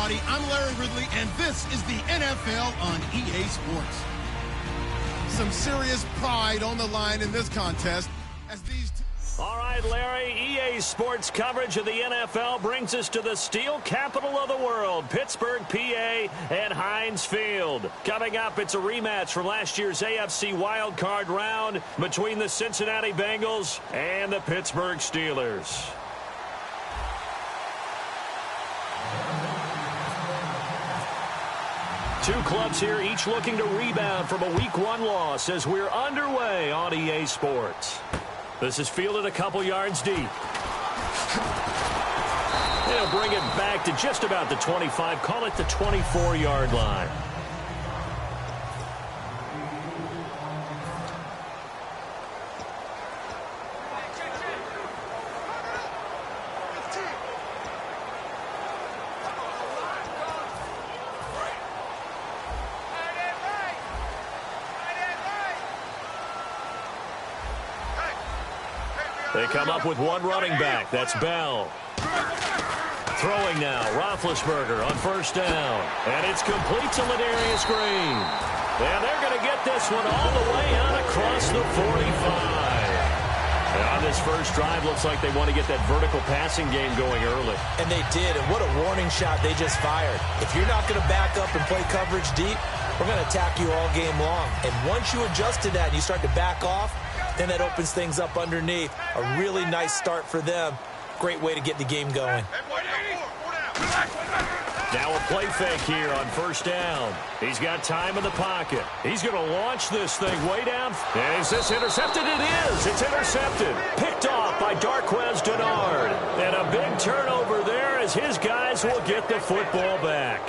everybody. I'm Larry Ridley, and this is the NFL on EA Sports. Some serious pride on the line in this contest as these... All right, Larry, EA Sports coverage of the NFL brings us to the steel capital of the world, Pittsburgh, PA, and Heinz Field. Coming up, it's a rematch from last year's AFC wildcard round between the Cincinnati Bengals and the Pittsburgh Steelers. Two clubs here, each looking to rebound from a Week 1 loss as we're underway on EA Sports. This is fielded a couple yards deep. They'll bring it back to just about the 25, call it the 24-yard line. They come up with one running back. That's Bell. Throwing now. Roethlisberger on first down. And it's complete to Ladarius Green. And they're going to get this one all the way out across the 45. And on this first drive, looks like they want to get that vertical passing game going early. And they did. And what a warning shot they just fired. If you're not going to back up and play coverage deep, we're going to attack you all game long. And once you adjust to that and you start to back off, then that opens things up underneath. A really nice start for them. Great way to get the game going. Now a play fake here on first down. He's got time in the pocket. He's going to launch this thing way down. Is this intercepted? It is. It's intercepted. Picked off by Darquez Denard. And a big turnover there as his guys will get the football back.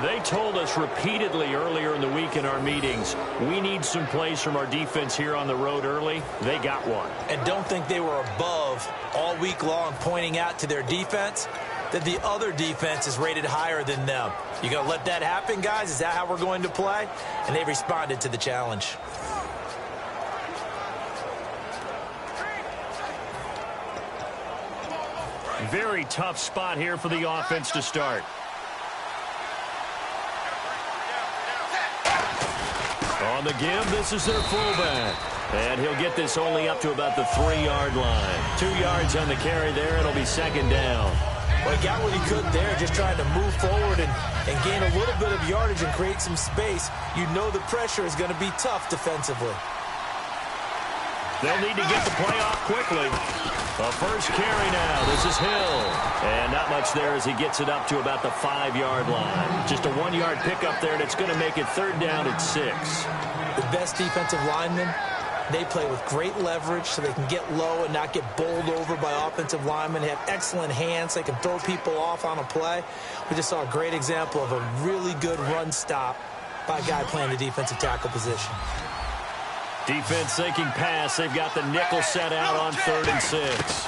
They told us repeatedly earlier in the week in our meetings, we need some plays from our defense here on the road early. They got one. And don't think they were above all week long pointing out to their defense that the other defense is rated higher than them. You going to let that happen, guys? Is that how we're going to play? And they responded to the challenge. Very tough spot here for the offense to start. On the give, this is their fullback. And he'll get this only up to about the 3-yard line. 2 yards on the carry there. It'll be second down. Well, he got what he could there, just trying to move forward and gain a little bit of yardage and create some space. You know the pressure is going to be tough defensively. They'll need to get the play off quickly. A first carry now. This is Hill. And not much there as he gets it up to about the 5-yard line. Just a 1-yard pickup there, and it's going to make it third down at 6. The best defensive linemen, they play with great leverage so they can get low and not get bowled over by offensive linemen. They have excellent hands. They can throw people off on a play. We just saw a great example of a really good run stop by a guy playing the defensive tackle position. Defense thinking pass. They've got the nickel set out on 3rd and 6.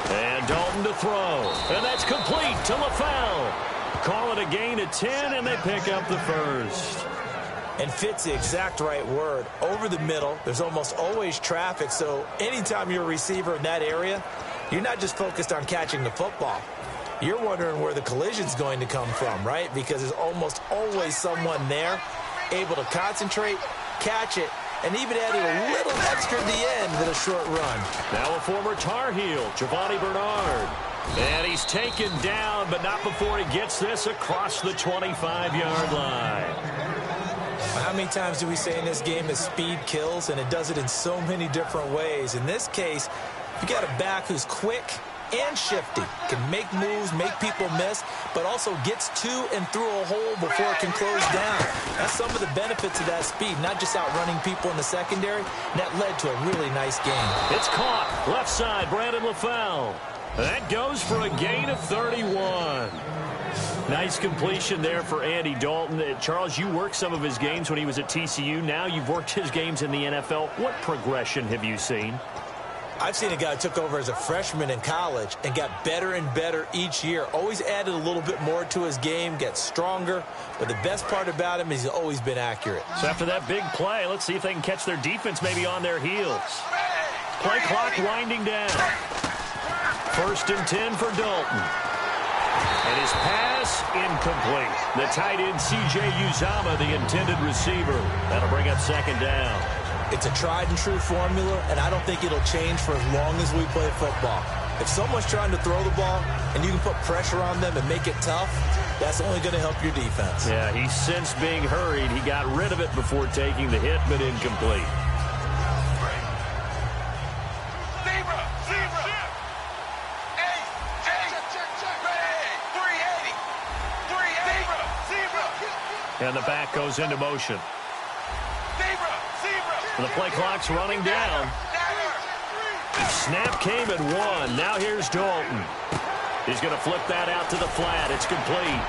And Dalton to throw. And that's complete to LaFell. Call it a gain of 10, and they pick up the first. And fit's the exact right word. Over the middle, there's almost always traffic, so anytime you're a receiver in that area, you're not just focused on catching the football. You're wondering where the collision's going to come from, right? Because there's almost always someone there able to concentrate, catch it, and even added a little extra at the end with a short run. Now a former Tar Heel, Giovanni Bernard. And he's taken down, but not before he gets this across the 25-yard line. How many times do we say in this game that speed kills, and it does it in so many different ways? In this case, you got a back who's quick and shifty, can make moves, make people miss, but also gets to and through a hole before it can close down. That's some of the benefits of that speed, not just outrunning people in the secondary, and that led to a really nice game. It's caught. Left side, Brandon LaFell. That goes for a gain of 31. Nice completion there for Andy Dalton. Charles, you worked some of his games when he was at TCU. Now you've worked his games in the NFL. What progression have you seen? I've seen a guy who took over as a freshman in college and got better and better each year. Always added a little bit more to his game, gets stronger. But the best part about him is he's always been accurate. So after that big play, let's see if they can catch their defense maybe on their heels. Play clock winding down. 1st and 10 for Dalton. And his pass incomplete. The tight end C.J. Uzomah, the intended receiver. That'll bring up second down. It's a tried and true formula, and I don't think it'll change for as long as we play football. If someone's trying to throw the ball and you can put pressure on them and make it tough, that's only going to help your defense. Yeah, he sensed being hurried. He got rid of it before taking the hit, but incomplete. And the back goes into motion. And the play clock's running down. Snap came at 1. Now here's Dalton. He's going to flip that out to the flat. It's complete.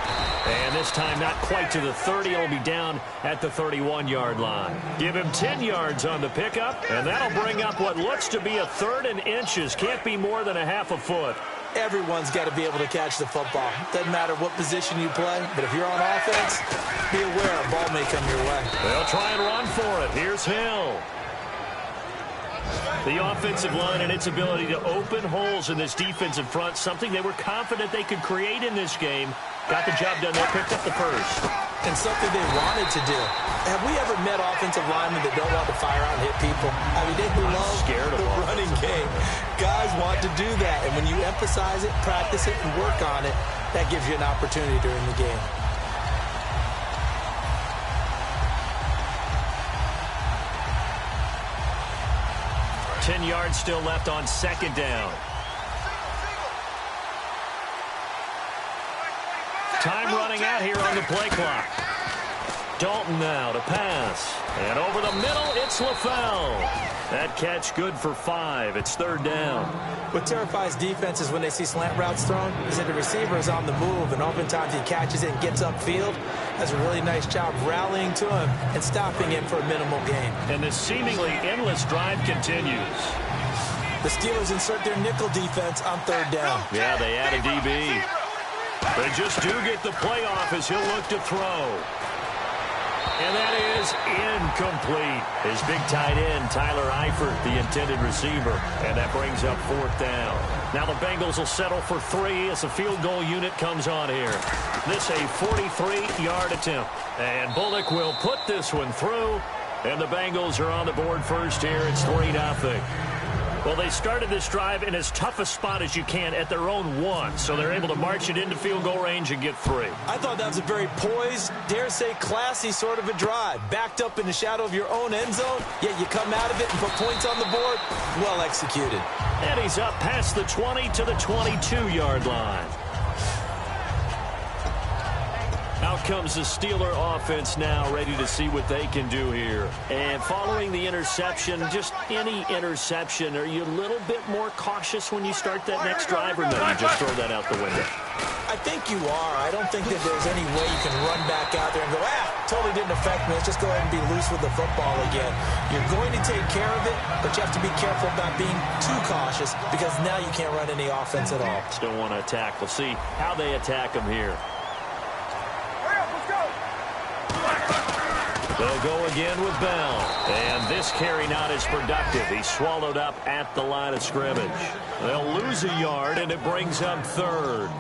And this time not quite to the 30. It'll be down at the 31-yard line. Give him 10 yards on the pickup, and that'll bring up what looks to be a 3rd and inches. Can't be more than a half a foot. Everyone's got to be able to catch the football. Doesn't matter what position you play, but if you're on offense, be aware a ball may come your way. They'll try and run for it. Here's Hill. The offensive line and its ability to open holes in this defensive front, something they were confident they could create in this game. Got the job done there, picked up the first. And something they wanted to do. Have we ever met offensive linemen that don't want to fire out and hit people? I mean, they love the running game. Guys want to do that, and when you emphasize it, practice it, and work on it, that gives you an opportunity during the game. Ten yards still left on second down. Time running out here on the play clock. Dalton now to pass. And over the middle, it's LaFell. That catch good for 5. It's 3rd down. What terrifies defenses when they see slant routes thrown is that the receiver is on the move, and oftentimes he catches it and gets upfield. Does a really nice job rallying to him and stopping him for a minimal gain. And this seemingly endless drive continues. The Steelers insert their nickel defense on 3rd down. Yeah, they add a DB. They just do get the playoff as he'll look to throw. And that is incomplete. His big tight end, Tyler Eifert, the intended receiver. And that brings up 4th down. Now the Bengals will settle for 3 as the field goal unit comes on here. This a 43-yard attempt. And Bullock will put this one through. And the Bengals are on the board first here. It's 3-0. Well, they started this drive in as tough a spot as you can at their own 1, so they're able to march it into field goal range and get 3. I thought that was a very poised, dare say classy sort of a drive. Backed up in the shadow of your own end zone, yet you come out of it and put points on the board. Well executed. And he's up past the 20 to the 22-yard line. Out comes the Steeler offense now, ready to see what they can do here. And following the interception, just any interception, are you a little bit more cautious when you start that next drive, or no, you just throw that out the window? I think you are. I don't think that there's any way you can run back out there and go, totally didn't affect me. Let's just go ahead and be loose with the football again. You're going to take care of it, but you have to be careful about being too cautious because now you can't run any offense at all. Still want to attack. We'll see how they attack them here. They'll go again with Bell. And this carry not as productive. He's swallowed up at the line of scrimmage. They'll lose a yard, and it brings up 3rd.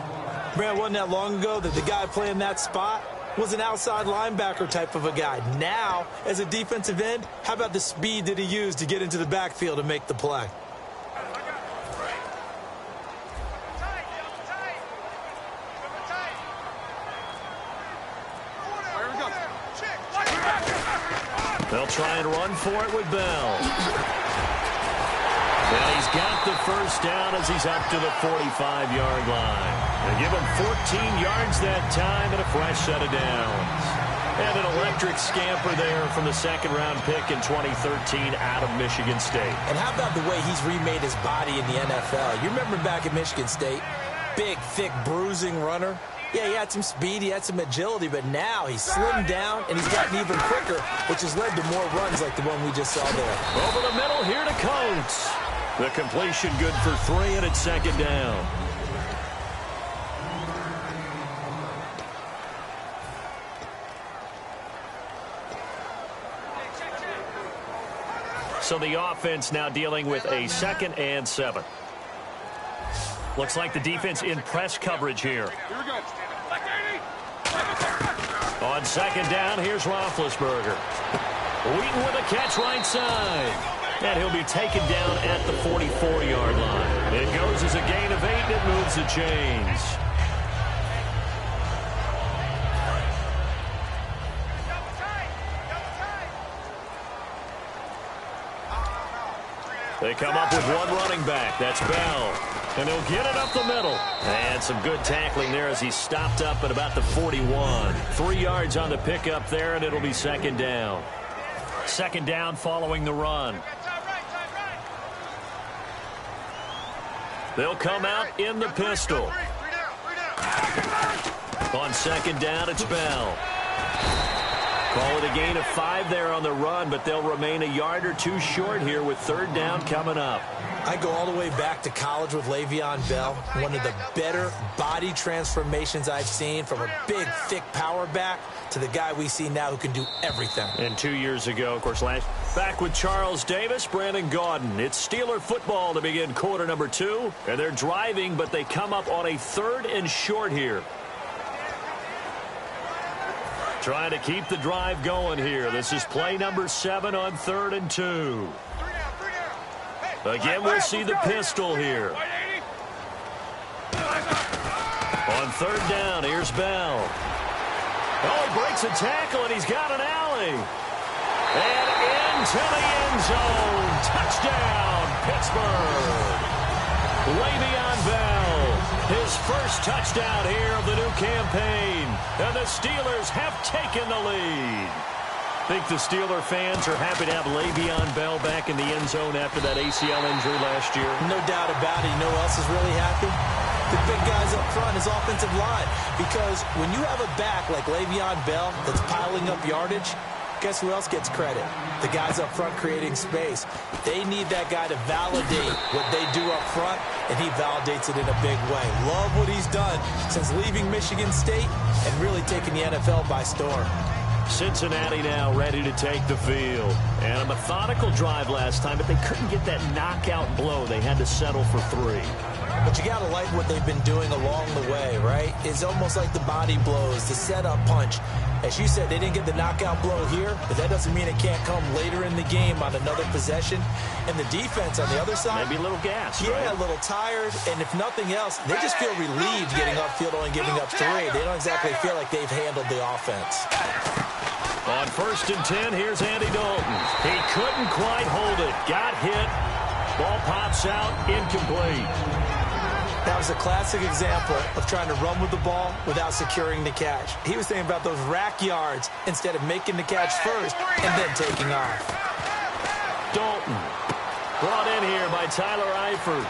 Brad, wasn't that long ago that the guy playing that spot was an outside linebacker type of a guy. Now, as a defensive end, how about the speed that he used to get into the backfield and make the play? They'll try and run for it with Bell. And he's got the first down as he's up to the 45-yard line. They give him 14 yards that time and a fresh set of downs. And an electric scamper there from the 2nd-round pick in 2013 out of Michigan State. And how about the way he's remade his body in the NFL? You remember back at Michigan State, big, thick, bruising runner. Yeah, he had some speed, he had some agility, but now he's slimmed down and he's gotten even quicker, which has led to more runs like the one we just saw there. Over the middle, here to Coates. The completion good for 3, and it's 2nd down. So the offense now dealing with a 2nd and 7. Looks like the defense in press coverage here. On second down, here's Roethlisberger. Wheaton with a catch right side. And he'll be taken down at the 44-yard line. It goes as a gain of 8, and it moves the chains. They come up with one running back. That's Bell. And he'll get it up the middle. And some good tackling there as he stopped up at about the 41. 3 yards on the pickup there, and it'll be second down. Second down following the run. They'll come out in the pistol. On second down, it's Bell. Call it a gain of 5 there on the run, but they'll remain a yard or 2 short here with third down coming up. I go all the way back to college with Le'Veon Bell. One of the better body transformations I've seen, from a big, thick power back to the guy we see now who can do everything. And 2 years ago, of course, back with Charles Davis, Brandon Gaudin. It's Steeler football to begin quarter number 2. And they're driving, but they come up on a 3rd and short here. Trying to keep the drive going here. This is play number 7 on 3rd and 2. Again, we'll see the pistol here. On 3rd down, here's Bell. Oh, he breaks a tackle, and he's got an alley. And into the end zone. Touchdown, Pittsburgh. Le'Veon Bell, his first touchdown here of the new campaign. And the Steelers have taken the lead. I think the Steeler fans are happy to have Le'Veon Bell back in the end zone after that ACL injury last year. No doubt about it. You know who else is really happy? The big guys up front, his offensive line. Because when you have a back like Le'Veon Bell that's piling up yardage, guess who else gets credit? The guys up front creating space. They need that guy to validate what they do up front, and he validates it in a big way. Love what he's done since leaving Michigan State and really taking the NFL by storm. Cincinnati now ready to take the field. And a methodical drive last time, but they couldn't get that knockout blow. They had to settle for 3. But you got to like what they've been doing along the way, right? It's almost like the body blows, the setup punch. As you said, they didn't get the knockout blow here, but that doesn't mean it can't come later in the game on another possession. And the defense on the other side, maybe a little gassed, yeah, right? A little tired. And if nothing else, they just feel relieved getting upfield, only giving up 3. They don't exactly feel like they've handled the offense. On 1st and 10, here's Andy Dalton. He couldn't quite hold it. Got hit. Ball pops out, incomplete. That was a classic example of trying to run with the ball without securing the catch. He was thinking about those rack yards instead of making the catch first and then taking off. Dalton brought in here by Tyler Eifert.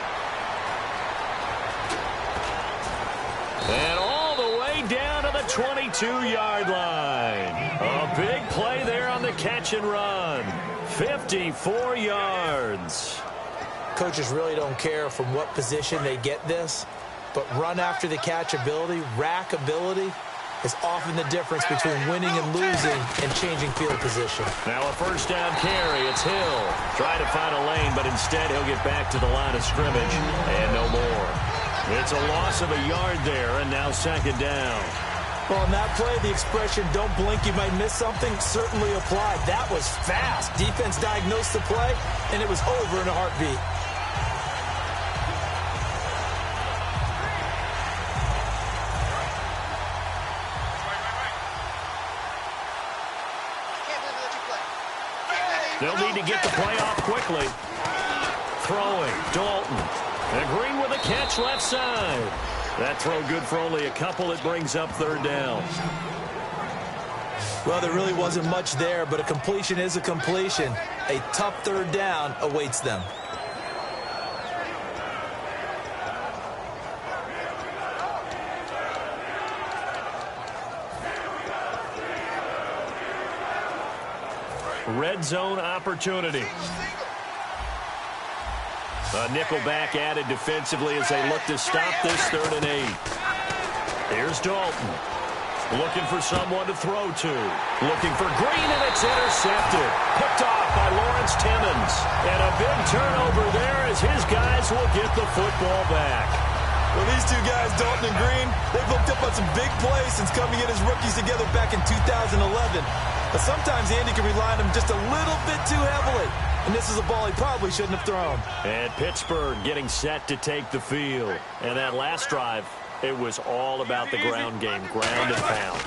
And all the way down to the 22-yard line. A big play there on the catch and run. 54 yards. Coaches really don't care from what position they get this, but run after the catch ability, rack ability, is often the difference between winning and losing and changing field position. Now a 1st down carry. It's Hill. Trying to find a lane, but instead he'll get back to the line of scrimmage and no more. It's a loss of a yard there, and now 2nd down. Well, on that play, the expression, don't blink, you might miss something, certainly applied. That was fast. Defense diagnosed the play, and it was over in a heartbeat. They'll need to get the play off quickly. Throwing, Dalton. And Green with a catch left side. That throw good for only a couple. It brings up 3rd down. Well, there really wasn't much there, but a completion is a completion. A tough 3rd down awaits them. Red zone opportunity. A nickel back added defensively as they look to stop this 3rd and 8. Here's Dalton. Looking for someone to throw to. Looking for Green, and it's intercepted. Picked off by Lawrence Timmons. And a big turnover there as his guys will get the football back. Well, these two guys, Dalton and Green, they've hooked up on some big plays since coming in as rookies together back in 2011. But sometimes Andy can rely on them just a little bit too heavily. And this is a ball he probably shouldn't have thrown. And Pittsburgh getting set to take the field. And that last drive, it was all about the ground game, ground and pound.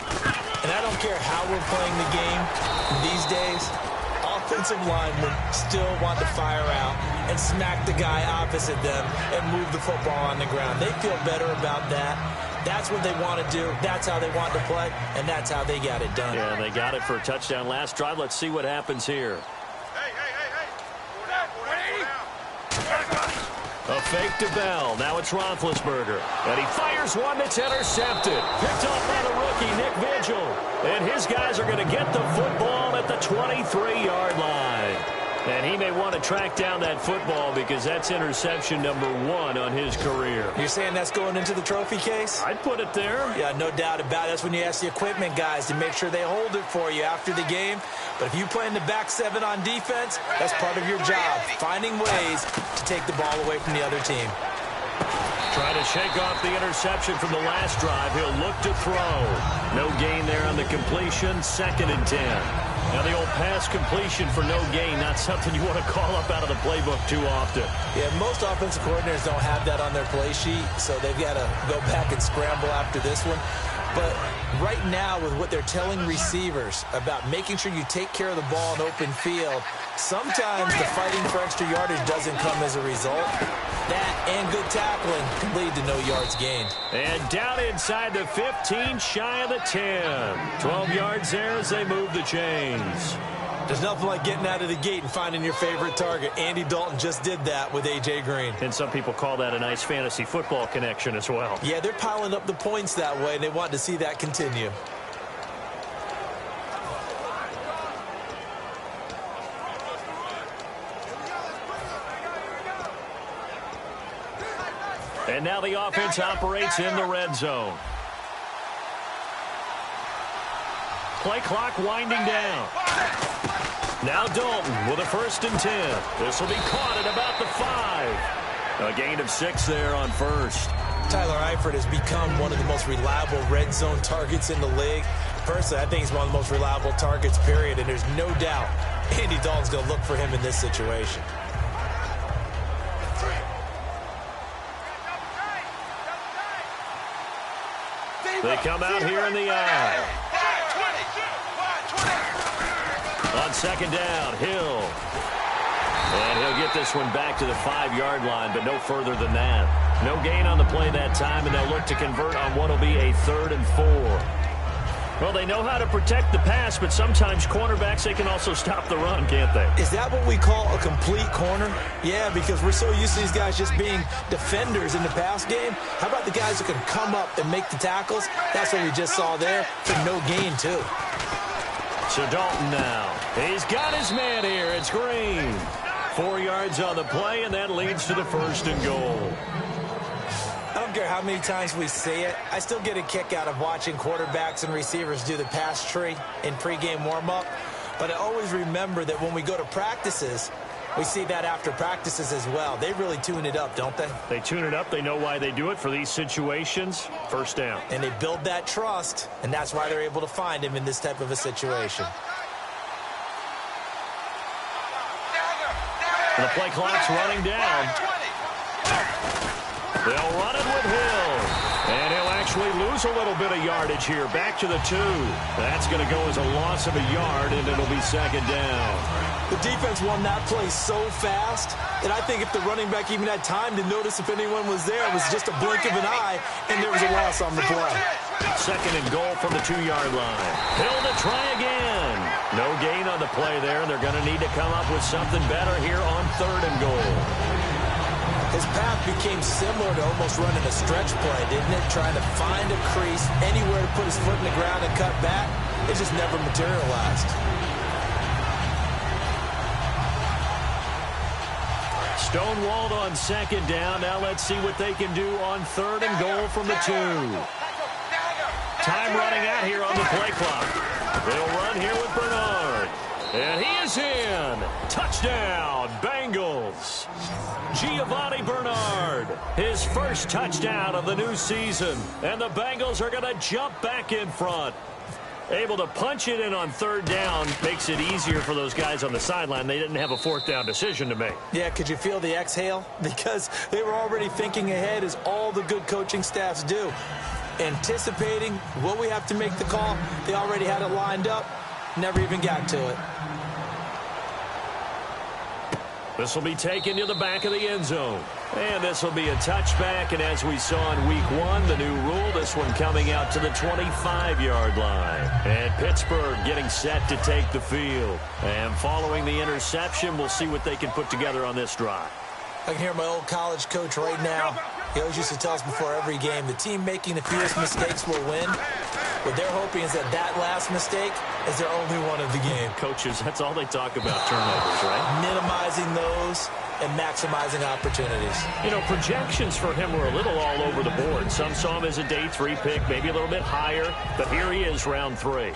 And I don't care how we're playing the game these days, offensive linemen still want to fire out and smack the guy opposite them and move the football on the ground. They feel better about that. That's what they want to do. That's how they want to play, and that's how they got it done. Yeah, they got it for a touchdown last drive. Let's see what happens here. A fake to Bell. Now it's Roethlisberger. And he fires one that's intercepted. Picked off by the rookie, Nick Vigil. And his guys are going to get the football at the 23-yard line. And he may want to track down that football because that's interception number 1 on his career. You're saying that's going into the trophy case? I'd put it there. Yeah, no doubt about it. That's when you ask the equipment guys to make sure they hold it for you after the game. But if you play in the back 7 on defense, that's part of your job, finding ways to take the ball away from the other team. Trying to shake off the interception from the last drive. He'll look to throw. No gain there on the completion. 2nd and 10. Now the old pass completion for no gain, not something you want to call up out of the playbook too often. Yeah, most offensive coordinators don't have that on their play sheet, so they've got to go back and scramble after this one. But right now, with what they're telling receivers about making sure you take care of the ball in open field, sometimes the fighting for extra yardage doesn't come as a result. That and good tackling can lead to no yards gained. And down inside the 15, shy of the 10. 12 yards there as they move the chains. There's nothing like getting out of the gate and finding your favorite target. Andy Dalton just did that with A.J. Green. And some people call that a nice fantasy football connection as well. Yeah, they're piling up the points that way, and they want to see that continue. And now the offense operates in the red zone. Play clock winding down. Now Dalton with a 1st and 10. This will be caught at about the 5. A gain of 6 there on 1st. Tyler Eifert has become one of the most reliable red zone targets in the league. Personally, I think he's one of the most reliable targets, period, and there's no doubt Andy Dalton's going to look for him in this situation. They come out here in the eye. On 2nd down, Hill. And he'll get this one back to the 5-yard line, but no further than that. No gain on the play that time, and they'll look to convert on what will be a 3rd and 4. Well, they know how to protect the pass, but sometimes cornerbacks, they can also stop the run, can't they? Is that what we call a complete corner? Yeah, because we're so used to these guys just being defenders in the pass game. How about the guys who can come up and make the tackles? That's what we just saw there for no gain, too. So Dalton now. He's got his man here. It's Green. 4 yards on the play, and that leads to the 1st and goal. I don't care how many times we say it, I still get a kick out of watching quarterbacks and receivers do the pass tree in pregame warm-up. But I always remember that when we go to practices, we see that after practices as well. They really tune it up, don't they? They tune it up. They know why they do it for these situations. 1st down. And they build that trust, and that's why they're able to find him in this type of a situation. The play clock's running down. They'll run it with Hill. And he'll actually lose a little bit of yardage here. Back to the 2. That's going to go as a loss of a yard, and it'll be 2nd down. The defense won that play so fast that I think if the running back even had time to notice if anyone was there, it was just a blink of an eye, and there was a loss on the play. 2nd and goal from the 2-yard line. Hill to try again. No gain on the play there, and they're going to need to come up with something better here on 3rd and goal. His path became similar to almost running a stretch play, didn't it? Trying to find a crease, anywhere to put his foot in the ground and cut back. It just never materialized. Stonewalled on 2nd down. Now let's see what they can do on 3rd and goal from the 2. Time running out here on the play clock. They'll run here with Bernard. And he is in. Touchdown, Bengals. Giovanni Bernard, his first touchdown of the new season. And the Bengals are going to jump back in front. Able to punch it in on third down makes it easier for those guys on the sideline. They didn't have a fourth down decision to make. Yeah, could you feel the exhale? Because they were already thinking ahead, as all the good coaching staffs do. Anticipating what we have to make the call. They already had it lined up. Never even got to it. This will be taken to the back of the end zone. And this will be a touchback. And as we saw in week 1, the new rule, this one coming out to the 25-yard line. And Pittsburgh getting set to take the field. And following the interception, we'll see what they can put together on this drive. I can hear my old college coach right now. He always used to tell us before every game, the team making the fewest mistakes will win. What they're hoping is that last mistake is their only one of the game. Coaches, that's all they talk about, turnovers, right? Minimizing those and maximizing opportunities. You know, projections for him were a little all over the board. Some saw him as a day 3 pick, maybe a little bit higher, but here he is, round 3.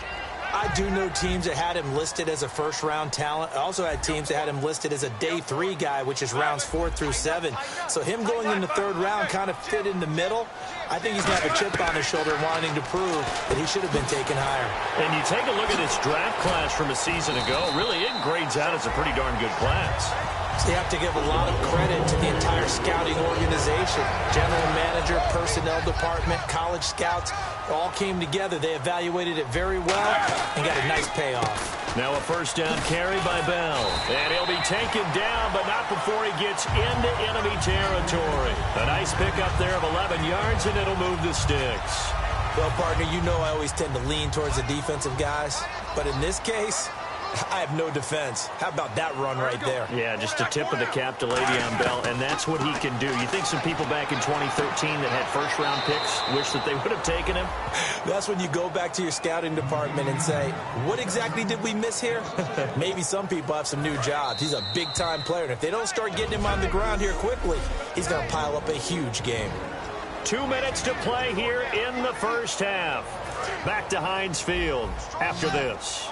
I do know teams that had him listed as a first-round talent. I also had teams that had him listed as a day 3 guy, which is rounds 4 through 7. So him going in the 3rd round kind of fit in the middle. I think he's going to have a chip on his shoulder wanting to prove that he should have been taken higher. And you take a look at his draft class from a season ago, really it grades out as a pretty darn good class. So you have to give a lot of credit to the entire scouting organization. General manager, personnel department, college scouts, all came together. They evaluated it very well and got a nice payoff. Now a first down carry by Bell. And he'll be taken down, but not before he gets into enemy territory. A nice pickup there of 11 yards, and it'll move the sticks. Well, partner, you know I always tend to lean towards the defensive guys. But in this case, I have no defense. How about that run right there? Yeah, just a tip of the cap to Le'Veon Bell, and that's what he can do. You think some people back in 2013 that had first-round picks wish that they would have taken him? That's when you go back to your scouting department and say, what exactly did we miss here? Maybe some people have some new jobs. He's a big-time player, and if they don't start getting him on the ground here quickly, he's going to pile up a huge game. 2 minutes to play here in the first half. Back to Heinz Field after this.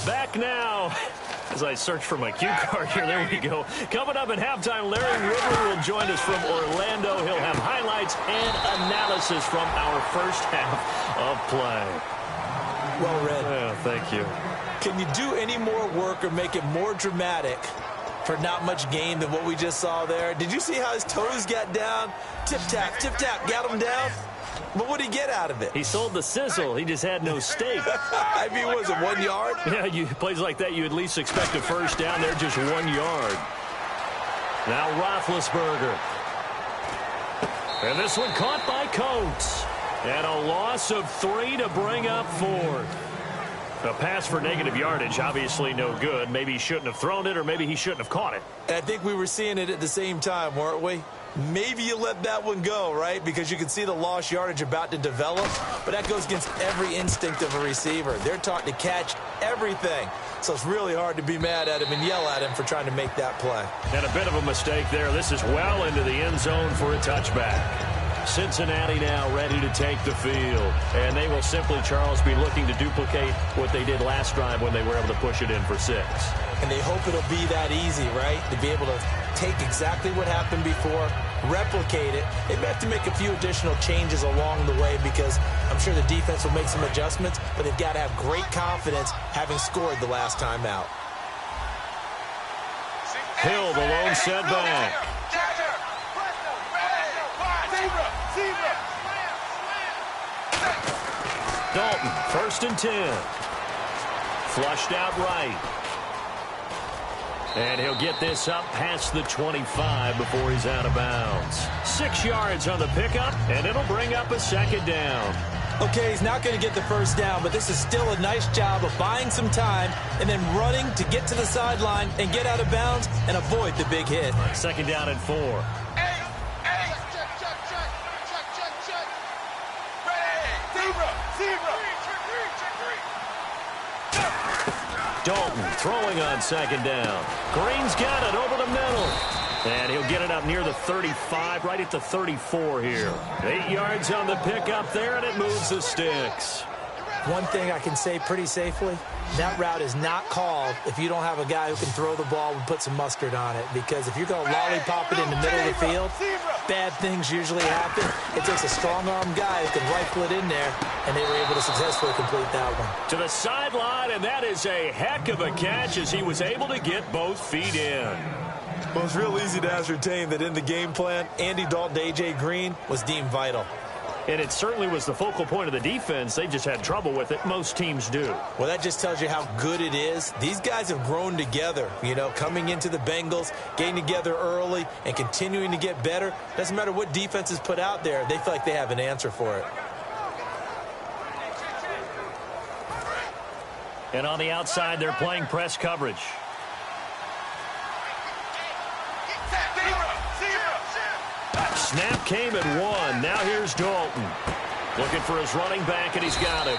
Back now, as I search for my cue card here, there we go. Coming up at halftime, Larry Ridley will join us from Orlando. He'll have highlights and analysis from our first half of play. Well read. Yeah, thank you. Can you do any more work or make it more dramatic for not much gain than what we just saw there? Did you see how his toes got down? Tip-tap, got him down. But what did he get out of it? He sold the sizzle. He just had no steak. I mean, was it 1 yard? Yeah, plays like that, you at least expect a first down there, just 1 yard. Now Roethlisberger. And this one caught by Coates. And a loss of 3 to bring up 4th. A pass for negative yardage, obviously no good. Maybe he shouldn't have thrown it, or maybe he shouldn't have caught it. I think we were seeing it at the same time, weren't we? Maybe you let that one go, right? Because you can see the lost yardage about to develop. But that goes against every instinct of a receiver. They're taught to catch everything. So it's really hard to be mad at him and yell at him for trying to make that play. And a bit of a mistake there. This is well into the end zone for a touchback. Cincinnati now ready to take the field. And they will simply, Charles, be looking to duplicate what they did last drive when they were able to push it in for 6. And they hope it'll be that easy, right? To be able to take exactly what happened before, replicate it. They may have to make a few additional changes along the way because I'm sure the defense will make some adjustments, but they've got to have great confidence having scored the last time out. Hill, the lone setback. Dalton, 1st and 10. Flushed out right. And he'll get this up past the 25 before he's out of bounds. 6 yards on the pickup, and it'll bring up a 2nd down. Okay, he's not going to get the first down, but this is still a nice job of buying some time and then running to get to the sideline and get out of bounds and avoid the big hit. 2nd down and 4. Dalton throwing on 2nd down. Green's got it over the middle. And he'll get it up near the 35, right at the 34 here. 8 yards on the pickup there, and it moves the sticks. One thing I can say pretty safely, that route is not called if you don't have a guy who can throw the ball and put some mustard on it. Because if you're going to lollipop it in the middle of the field, bad things usually happen. It takes a strong-arm guy who can rifle it in there, and they were able to successfully complete that one. To the sideline, and that is a heck of a catch as he was able to get both feet in. Well, it's real easy to ascertain that in the game plan, Andy Dalton to A.J. Green was deemed vital. And it certainly was the focal point of the defense. They just had trouble with it. Most teams do. Well, that just tells you how good it is. These guys have grown together, coming into the Bengals, getting together early, and continuing to get better. Doesn't matter what defense is put out there. They feel like they have an answer for it. And on the outside, they're playing press coverage. Snap came at 1. Now here's Dalton. Looking for his running back, and he's got it.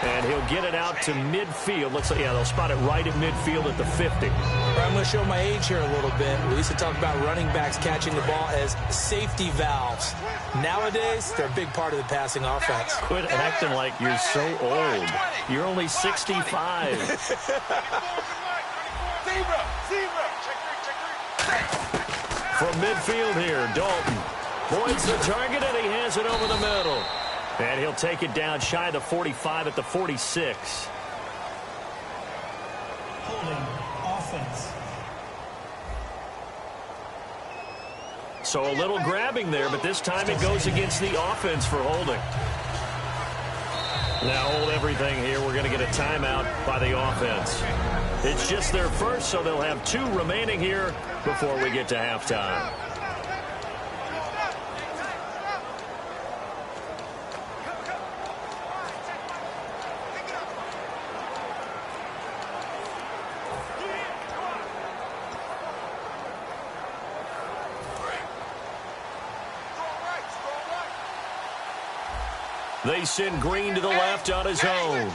And he'll get it out to midfield. Looks like, they'll spot it right at midfield at the 50. I'm going to show my age here a little bit. We used to talk about running backs catching the ball as safety valves. Nowadays, they're a big part of the passing offense. Quit acting like you're so old. You're only 65. From midfield here, Dalton points the target, and he has it over the middle. And he'll take it down shy of the 45 at the 46. Holding offense. So a little grabbing there, but this time it goes against the offense for holding. Now hold everything here. We're going to get a timeout by the offense. It's just their first, so they'll have 2 remaining here before we get to halftime. They send Green to the left on his own.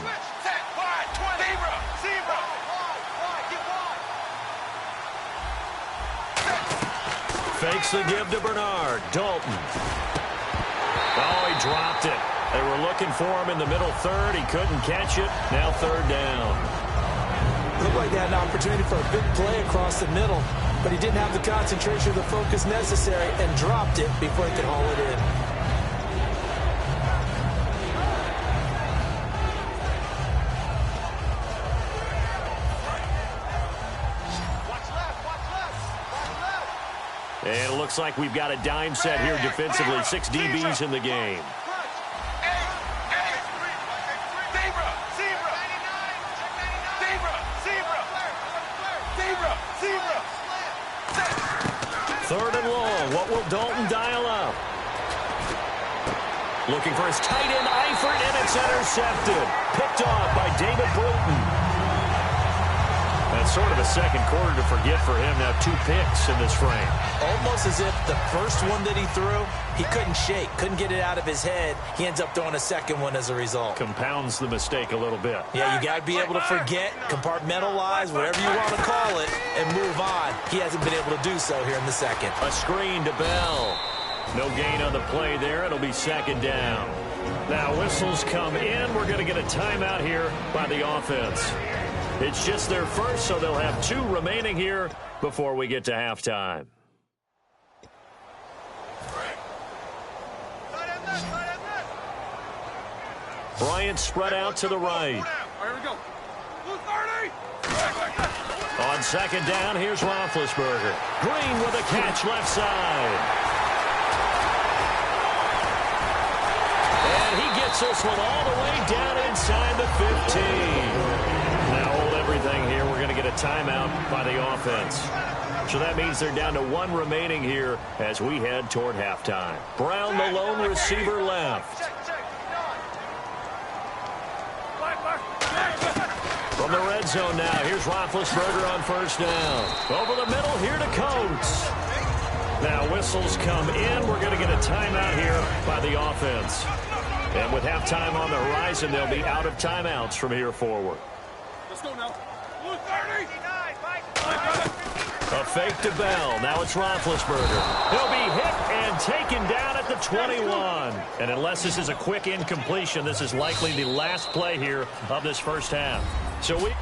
Fakes the give to Bernard. Dalton. Oh, he dropped it. They were looking for him in the middle third. He couldn't catch it. Now 3rd down. Looked like they had an opportunity for a big play across the middle, but he didn't have the concentration or the focus necessary and dropped it before he could haul it in. And it looks like we've got a dime set here defensively. 6 DBs in the game. Third and long. What will Dalton dial up? Looking for his tight end, Eifert, and it's intercepted. Picked off by David Bruton. That's sort of a second quarter to forget for him. Now 2 picks in this frame. Almost as if the first one that he threw, he couldn't shake, couldn't get it out of his head. He ends up throwing a second one as a result. Compounds the mistake a little bit. Yeah, you got to be able to forget, compartmentalize, whatever you want to call it, and move on. He hasn't been able to do so here in the second. A screen to Bell. No gain on the play there. It'll be 2nd down. Now whistles come in. We're going to get a timeout here by the offense. It's just their first, so they'll have 2 remaining here before we get to halftime. Bryant spread out to the right. Here we go. On 2nd down, here's Roethlisberger. Green with a catch left side. And he gets this one all the way down inside the 15. Now hold everything here. We're going to get a timeout by the offense. So that means they're down to 1 remaining here as we head toward halftime. Brown, the lone receiver, left. From the red zone now, here's Roethlisberger on 1st down. Over the middle, here to Coates. Now whistles come in. We're going to get a timeout here by the offense. And with halftime on the horizon, they'll be out of timeouts from here forward. Let's go now. A fake to Bell. Now it's Roethlisberger. He'll be hit and taken taken down at the 21. And unless this is a quick incompletion, this is likely the last play here of this first half.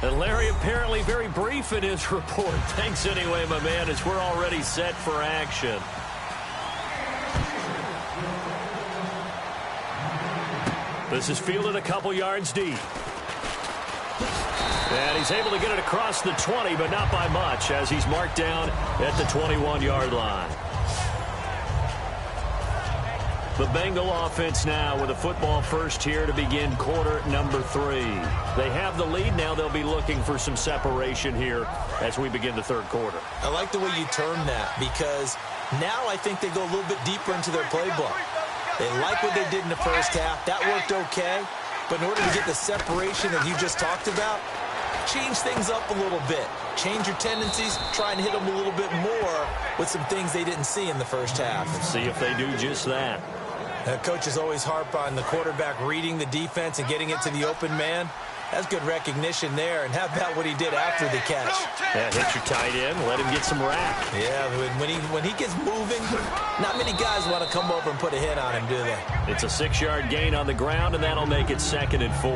And Larry apparently very brief in his report. Thanks anyway, my man, as we're already set for action. This is fielded a couple yards deep. And he's able to get it across the 20, but not by much, as he's marked down at the 21-yard line. The Bengal offense now with a football first here to begin quarter number 3. They have the lead. Now they'll be looking for some separation here as we begin the third quarter. I like the way you term that, because now I think they go a little bit deeper into their playbook. They like what they did in the first half. That worked okay. But in order to get the separation that you just talked about, change things up a little bit. Change your tendencies. Try and hit them a little bit more with some things they didn't see in the first half. Let's see if they do just that. Coaches always harp on the quarterback reading the defense and getting it to the open man. That's good recognition there. And how about what he did after the catch? Yeah, hit your tight end. Let him get some rack. Yeah, when he gets moving, not many guys want to come over and put a hit on him, do they? It's a 6-yard gain on the ground, and that'll make it 2nd and 4.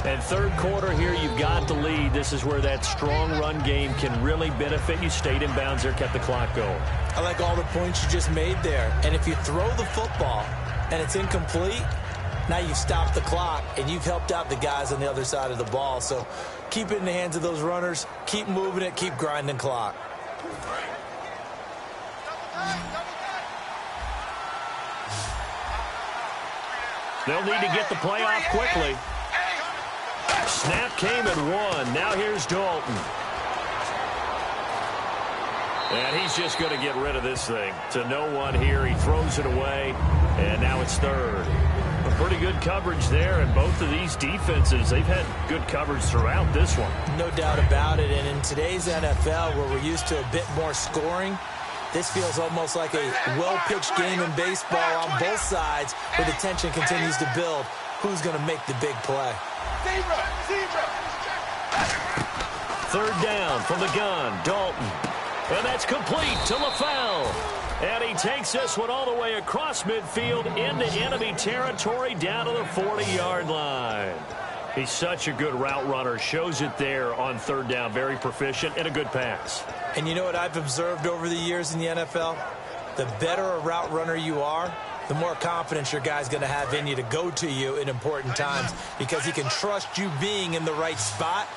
And third quarter here, you've got the lead. This is where that strong run game can really benefit you. Stayed in bounds there, kept the clock going. I like all the points you just made there. And if you throw the football and it's incomplete, now you've stopped the clock and you've helped out the guys on the other side of the ball. So keep it in the hands of those runners. Keep moving it. Keep grinding clock. They'll need to get the play off quickly. Snap came at 1. Now here's Dalton. And he's just going to get rid of this thing. To no one here. He throws it away. And now it's third. A pretty good coverage there. And both of these defenses, they've had good coverage throughout this one. No doubt about it. And in today's NFL, where we're used to a bit more scoring, this feels almost like a well-pitched game in baseball on both sides, where the tension continues to build. Who's going to make the big play? Third down from the gun, Dalton. And that's complete to LaFell. And he takes this one all the way across midfield into enemy territory down to the 40-yard line. He's such a good route runner. Shows it there on third down. Very proficient and a good pass. And you know what I've observed over the years in the NFL? The better a route runner you are, the more confidence your guy's going to have in you to go to you in important times, because he can trust you being in the right spot,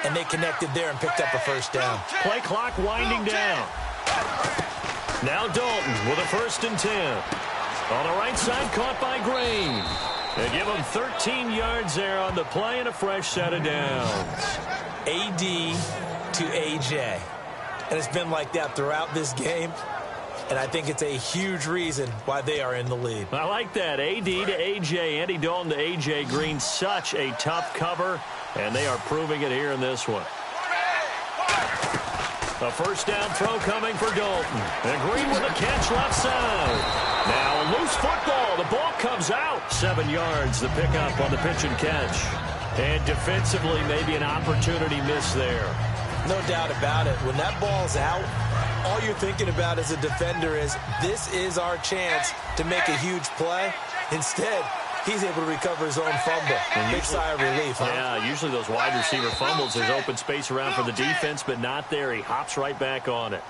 and they connected there and picked up a first down. Play clock winding down. Now Dalton with a 1st and 10. On the right side, caught by Green. They give him 13 yards there on the play and a fresh set of downs. AD to AJ. And it's been like that throughout this game. And I think it's a huge reason why they are in the lead. I like that. AD to AJ. Andy Dalton to AJ Green. Such a tough cover. And they are proving it here in this one. A first down throw coming for Dalton. And Green with a catch left side. Now a loose football. The ball comes out. 7 yards. The pickup on the pitch and catch. And defensively, maybe an opportunity miss there. No doubt about it. When that ball's out, all you're thinking about as a defender is, this is our chance to make a huge play. Instead, he's able to recover his own fumble. Big sigh of relief, huh? Yeah, usually those wide receiver fumbles, there's open space around for the defense, but not there. He hops right back on it.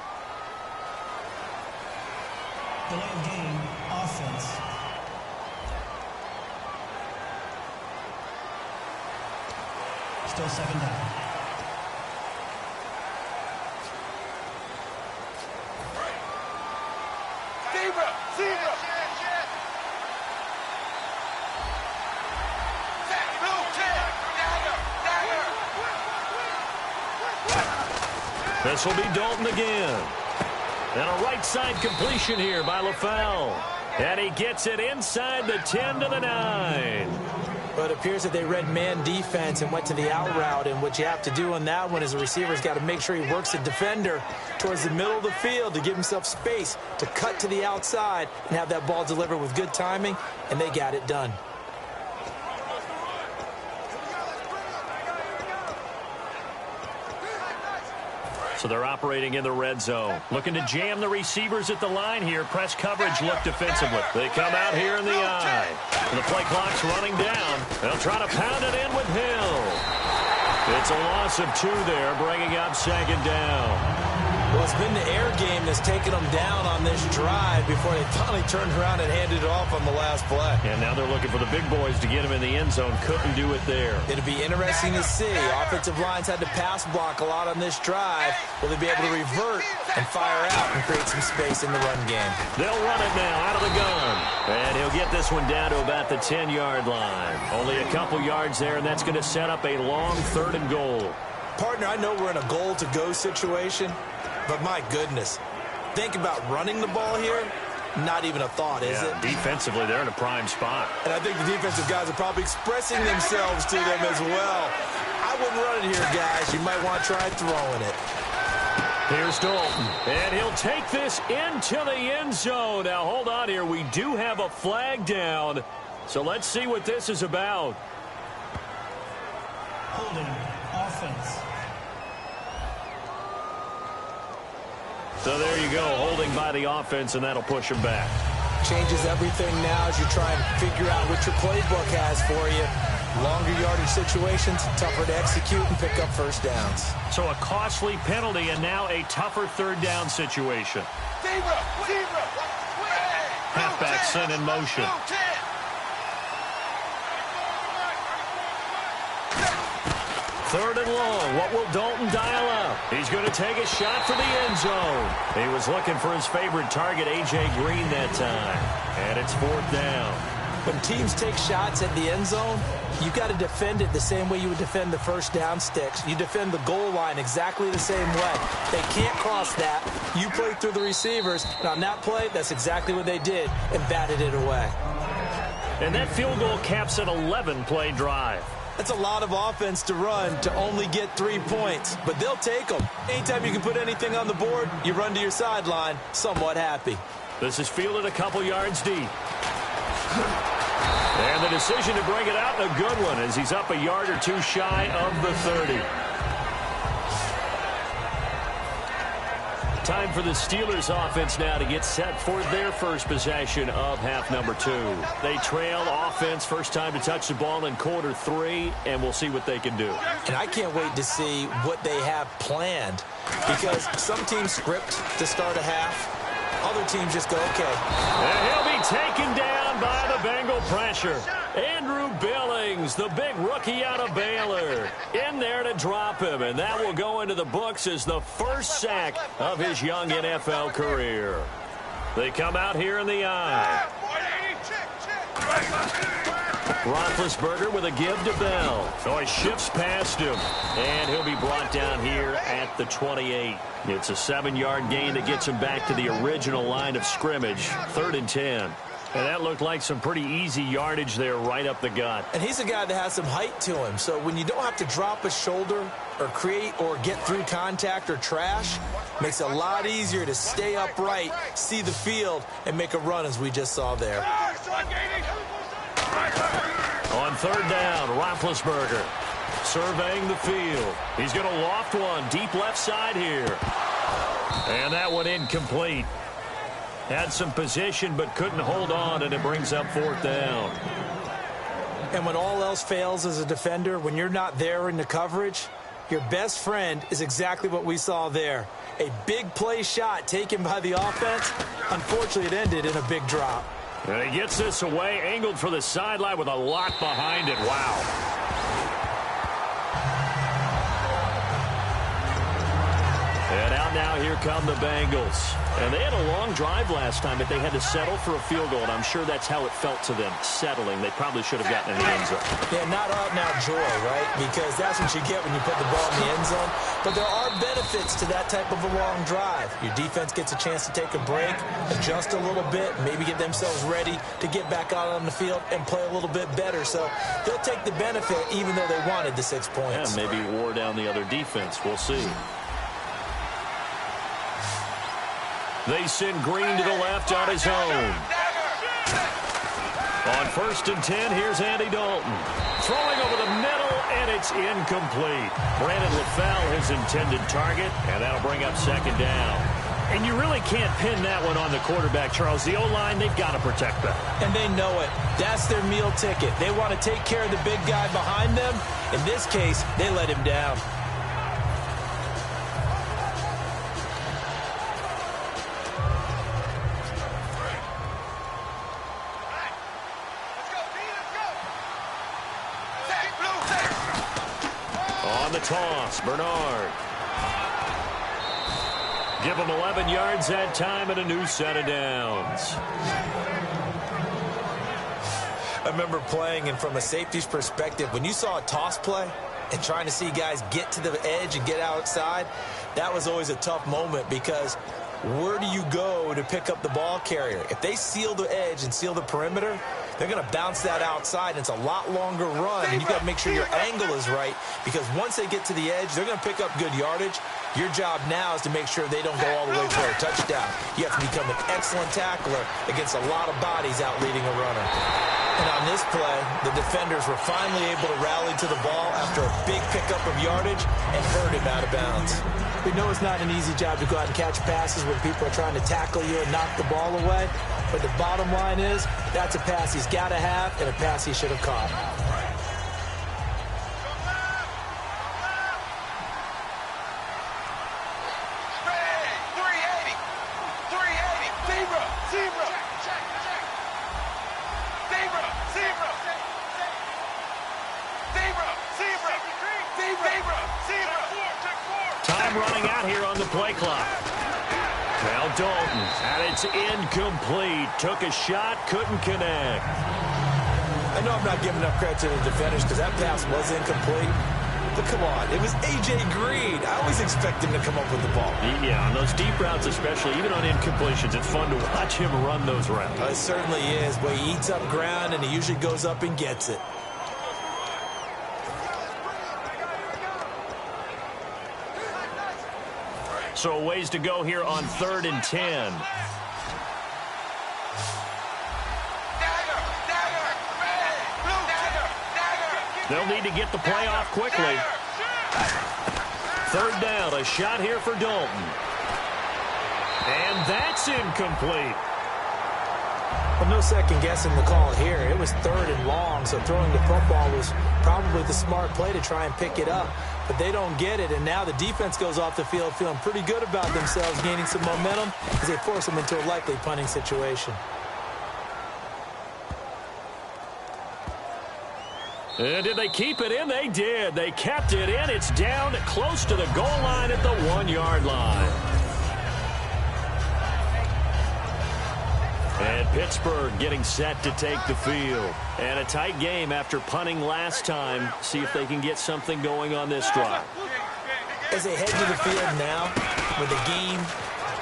Delay of game, offense. Still 2nd down. This will be Dalton again. And a right side completion here by LaFell. And he gets it inside the 10 to the 9. But it appears that they read man defense and went to the out route. And what you have to do on that one is the receiver's got to make sure he works the defender towards the middle of the field to give himself space to cut to the outside and have that ball delivered with good timing. And they got it done. So they're operating in the red zone. Looking to jam the receivers at the line here. Press coverage look defensively. They come out here in the eye. The play clock's running down. They'll try to pound it in with Hill. It's a loss of 2 there, bringing up second down. Well, it's been the air game that's taken them down on this drive before they finally turned around and handed it off on the last play. And now they're looking for the big boys to get them in the end zone. Couldn't do it there. It'll be interesting to see. Offensive lines had to pass block a lot on this drive. Will they be able to revert and fire out and create some space in the run game? They'll run it now out of the gun. And he'll get this one down to about the 10-yard line. Only a couple yards there, and that's going to set up a long 3rd and goal. Partner, I know we're in a goal-to-go situation, but my goodness, think about running the ball here. Not even a thought, is it? Defensively, they're in a prime spot. And I think the defensive guys are probably expressing themselves to them as well. I wouldn't run it here, guys. You might want to try throwing it. Here's Dalton, and he'll take this into the end zone. Now, hold on here. We do have a flag down, so let's see what this is about. Holding offense. So there you go, holding by the offense, and that'll push him back. Changes everything now as you try and figure out what your playbook has for you. Longer yardage situations, tougher to execute and pick up first downs. So a costly penalty and now a tougher 3rd down situation. Halfback sent in motion. Third and long. What will Dalton dial up? He's going to take a shot for the end zone. He was looking for his favorite target, A.J. Green, that time. And it's 4th down. When teams take shots at the end zone, you got to defend it the same way you would defend the first down sticks. You defend the goal line exactly the same way. They can't cross that. You play through the receivers. And on that play, that's exactly what they did and batted it away. And that field goal caps an 11-play drive. That's a lot of offense to run to only get 3 points, but they'll take them. Anytime you can put anything on the board, you run to your sideline somewhat happy. This is fielded a couple yards deep. And the decision to bring it out, a good one, as he's up a yard or 2 shy of the 30. Time for the Steelers offense now to get set for their first possession of half number 2. They trail offense, first time to touch the ball in quarter 3, and we'll see what they can do. And I can't wait to see what they have planned, because some teams script to start a half. Other teams just go, okay. And he'll be taken down by the Bengal pressure. Andrew Billings, the big rookie out of Baylor, in there to drop him, and that will go into the books as the first sack of his young NFL career. They come out here in the eye. Roethlisberger with a give to Bell. So he shifts past him, and he'll be brought down here at the 28. It's a 7-yard gain that gets him back to the original line of scrimmage, 3rd and 10. And that looked like some pretty easy yardage there right up the gut. And he's a guy that has some height to him. So when you don't have to drop a shoulder or create or get through contact or trash, makes it a lot easier to stay upright, see the field, and make a run as we just saw there. On 3rd down, Roethlisberger surveying the field. He's going to loft one deep left side here. And that one incomplete. Had some position but couldn't hold on, and it brings up 4th down. And when all else fails as a defender, when you're not there in the coverage, your best friend is exactly what we saw there. A big play shot taken by the offense. Unfortunately, it ended in a big drop. And he gets this away, angled for the sideline with a lot behind it. Wow. And out now, here come the Bengals. And they had a long drive last time, but they had to settle for a field goal, and I'm sure that's how it felt to them, settling. They probably should have gotten in the end zone. Yeah, not out and out joy, right? Because that's what you get when you put the ball in the end zone. But there are benefits to that type of a long drive. Your defense gets a chance to take a break, adjust a little bit, maybe get themselves ready to get back out on the field and play a little bit better. So they'll take the benefit even though they wanted the 6 points. Yeah, maybe wore down the other defense. We'll see. They send Green to the left on his own. On 1st and 10, here's Andy Dalton. Throwing over the middle, and it's incomplete. Brandon fell his intended target, and that'll bring up second down. And you really can't pin that one on the quarterback, Charles. The O-line, they've got to protect that. And they know it. That's their meal ticket. They want to take care of the big guy behind them. In this case, they let him down. On the toss, Bernard. Give him 11 yards that time and a new set of downs. I remember playing, and from a safety's perspective, when you saw a toss play and trying to see guys get to the edge and get outside, that was always a tough moment because where do you go to pick up the ball carrier? If they seal the edge and seal the perimeter, they're going to bounce that outside, and it's a lot longer run, and you've got to make sure your angle is right because once they get to the edge, they're going to pick up good yardage. Your job now is to make sure they don't go all the way for a touchdown. You have to become an excellent tackler against a lot of bodies out leading a runner. And on this play, the defenders were finally able to rally to the ball after a big pickup of yardage and hurt him out of bounds. We know it's not an easy job to go out and catch passes when people are trying to tackle you and knock the ball away. But the bottom line is, that's a pass he's got to have and a pass he should have caught. Time running out here on the play clock. Now Dalton, and it's incomplete. Took a shot, couldn't connect. I know I'm not giving enough credit to the defenders because that pass was incomplete. But come on, it was A.J. Green. I always expect him to come up with the ball. Yeah, on those deep routes especially, even on incompletions, it's fun to watch him run those routes. It certainly is, but he eats up ground and he usually goes up and gets it. So a ways to go here on 3rd and 10. They'll need to get the play off quickly. 3rd down, a shot here for Dalton. And that's incomplete. Well, no second guessing the call here. It was 3rd and long, so throwing the football was probably the smart play to try and pick it up. But they don't get it, and now the defense goes off the field feeling pretty good about themselves, gaining some momentum as they force them into a likely punting situation. And did they keep it in? They did. They kept it in. It's down close to the goal line at the 1-yard line. And Pittsburgh getting set to take the field. And a tight game after punting last time. See if they can get something going on this drive. As they head to the field now, with the game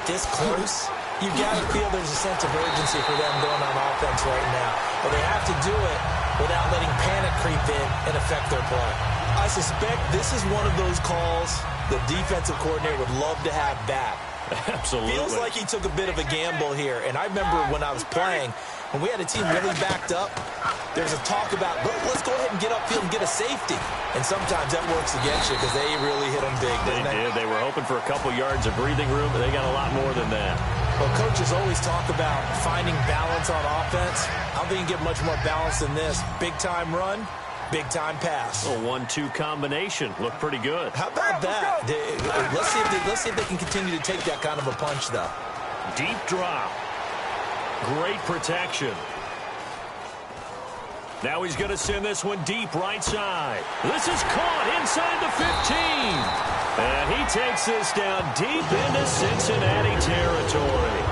this close, you've got to feel there's a sense of urgency for them going on offense right now. But they have to do it without letting panic creep in and affect their play. I suspect this is one of those calls the defensive coordinator would love to have back. Absolutely. Feels like he took a bit of a gamble here. And I remember when I was playing, when we had a team really backed up, there was a talk about, let's go ahead and get upfield and get a safety. And sometimes that works against you because they really hit them big, didn't they? They did. They were hoping for a couple yards of breathing room, but they got a lot more than that. Well, coaches always talk about finding balance on offense. I don't think you can get much more balance than this. Big-time run, big-time pass. A 1-2 combination. Looked pretty good. How about that? Let's see if they can continue to take that kind of a punch, though. Deep drop. Great protection. Now he's going to send this one deep right side. This is caught inside the 15. And he takes this down deep into Cincinnati territory.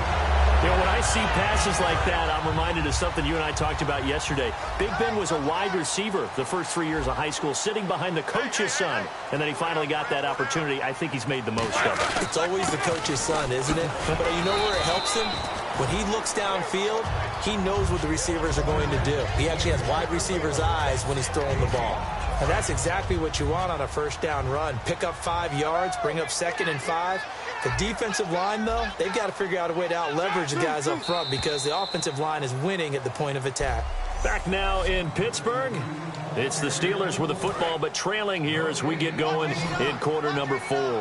You know, when I see passes like that, I'm reminded of something you and I talked about yesterday. Big Ben was a wide receiver the first 3 years of high school, sitting behind the coach's son. And then he finally got that opportunity. I think he's made the most of it. It's always the coach's son, isn't it? But you know where it helps him? When he looks downfield, he knows what the receivers are going to do. He actually has wide receivers' eyes when he's throwing the ball. And that's exactly what you want on a first down run. Pick up 5 yards, bring up 2nd and 5. The defensive line, though, they've got to figure out a way to out-leverage the guys up front because the offensive line is winning at the point of attack. Back now in Pittsburgh. It's the Steelers with the football, but trailing here as we get going in quarter number 4. Single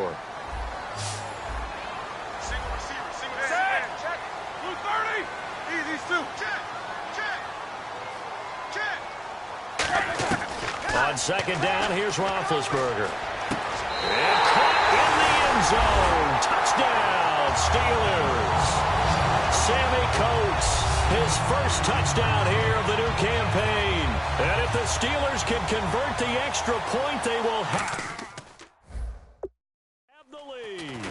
receiver, single set. Check. Blue 30. Easy, two. Check. On second down, here's Roethlisberger. And caught in the end zone. Touchdown, Steelers. Sammy Coates, his first touchdown here of the new campaign. And if the Steelers can convert the extra point, they will have the lead.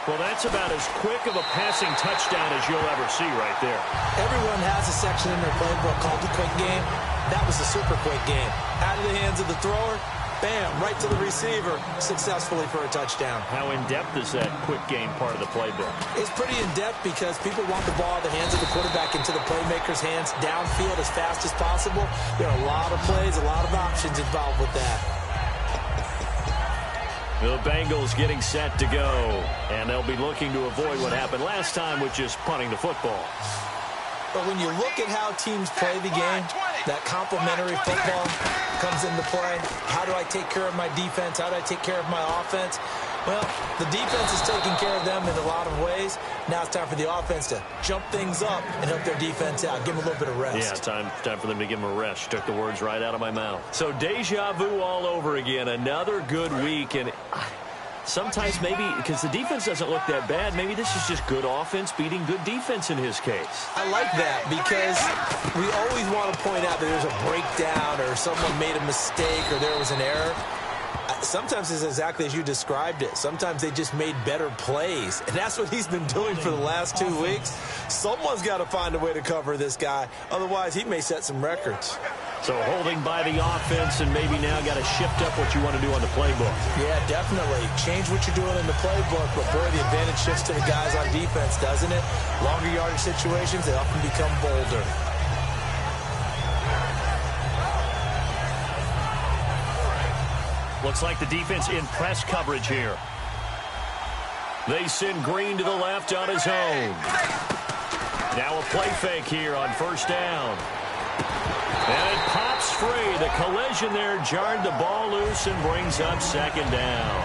Well, that's about as quick of a passing touchdown as you'll ever see right there. Everyone has a section in their playbook called the quick game. That was a super quick game. Out of the hands of the thrower, bam, right to the receiver, successfully for a touchdown. How in-depth is that quick game part of the playbook? It's pretty in-depth because people want the ball out of the hands of the quarterback into the playmaker's hands downfield as fast as possible. There are a lot of plays, a lot of options involved with that. The Bengals getting set to go, and they'll be looking to avoid what happened last time, which is punting the football. But when you look at how teams play the game, that complementary football comes into play. How do I take care of my defense? How do I take care of my offense? Well, the defense is taking care of them in a lot of ways. Now it's time for the offense to jump things up and help their defense out. Give them a little bit of rest. Yeah, time for them to give them a rest. You took the words right out of my mouth. So deja vu all over again. Another good week. And sometimes maybe because the defense doesn't look that bad, maybe this is just good offense beating good defense in his case. I like that because we always want to point out that there's a breakdown or someone made a mistake or there was an error. Sometimes it's exactly as you described it. Sometimes they just made better plays. And that's what he's been doing for the last 2 weeks. Someone's got to find a way to cover this guy. Otherwise, he may set some records. So holding by the offense and maybe now got to shift up what you want to do on the playbook. Yeah, definitely. Change what you're doing in the playbook. But, boy, the advantage shifts to the guys on defense, doesn't it? Longer yardage situations, they often become bolder. Looks like the defense in press coverage here. They send Green to the left on his own. Now a play fake here on first down. And it pops free. The collision there jarred the ball loose and brings up second down.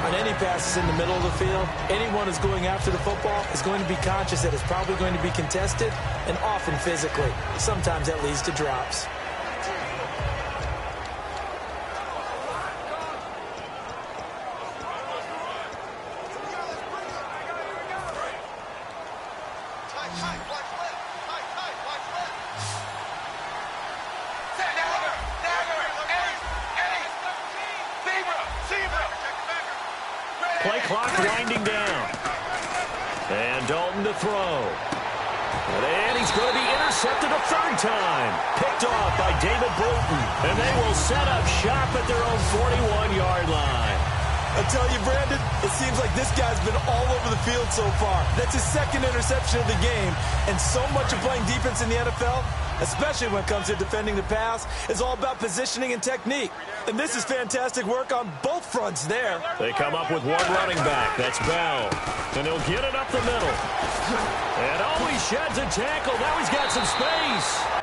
On any passes in the middle of the field, anyone who's going after the football is going to be conscious that it's probably going to be contested and often physically. Sometimes that leads to drops. Play clock winding down. And Dalton to throw. And he's going to be intercepted a third time. Picked off by David Bruton. And they will set up shop at their own 41-yard line. I tell you, Brandon, it seems like this guy's been all over the field so far. That's his second interception of the game. And so much of playing defense in the NFL, especially when it comes to defending the pass, is all about positioning and technique. And this is fantastic work on both fronts there. They come up with one running back. That's Bell. And he'll get it up the middle. And oh, he sheds a tackle. Now he's got some space.